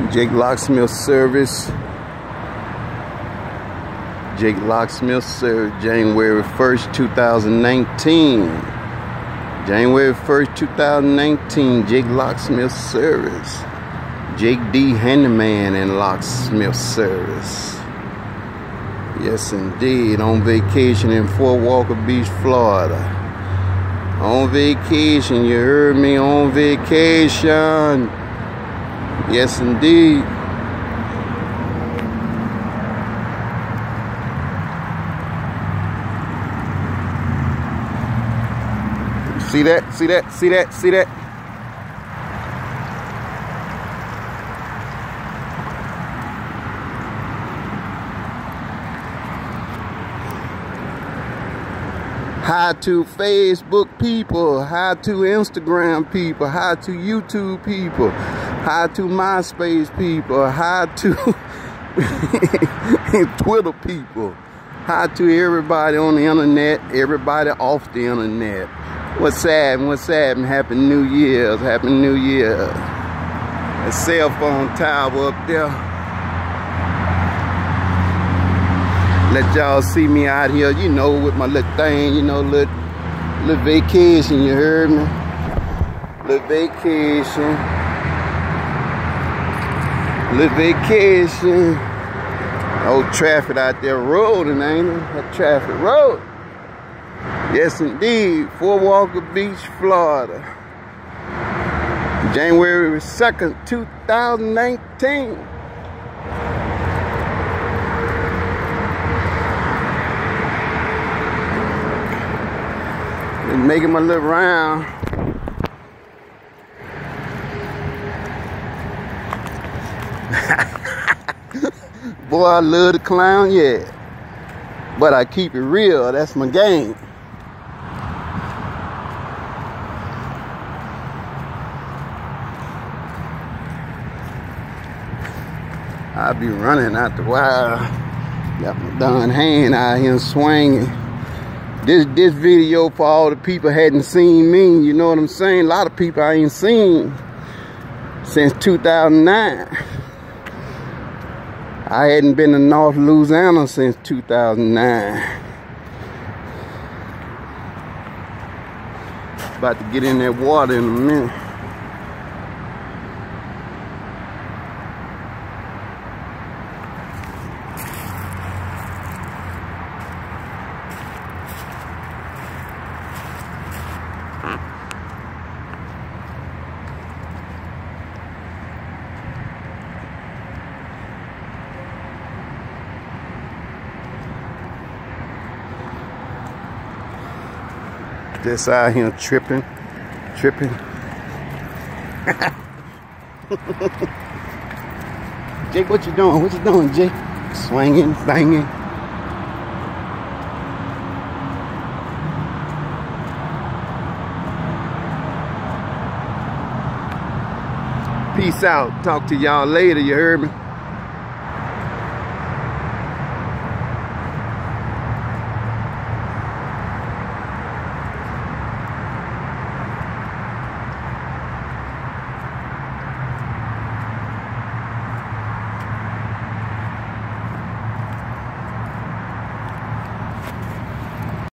Jake Locksmith Service. Jake Locksmith Service, January 1st, 2019. January 1st, 2019. Jake Locksmith Service. Jake D. Handyman and Locksmith Service. Yes, indeed. On vacation in Fort Walker Beach, Florida. On vacation, you heard me, on vacation. Yes, indeed. See that? See that? See that? See that? Hi to Facebook people, hi to Instagram people, hi to YouTube people, hi to MySpace people, hi to Twitter people, hi to everybody on the internet, everybody off the internet. What's happening? What's happening? Happy New Year's, Happy New Year. A cell phone tower up there. Let y'all see me out here, you know, with my little thing, you know, little vacation, you heard me? Little vacation. Little vacation. Old traffic out there rolling, ain't it? That traffic road. Yes, indeed. Fort Walker Beach, Florida. January 2nd, 2019. Making my little round. Boy, I love the clown, yeah. But I keep it real, that's my game. I be running out the wild. Got my darn hand out here swinging. This video for all the people hadn't seen me, you know what I'm saying? A lot of people I ain't seen since 2009. I hadn't been to North Louisiana since 2009. About to get in that water in a minute. Just out here tripping. Jake, what you doing? What you doing, Jake? Swinging, banging. Peace out. Talk to y'all later, you heard me?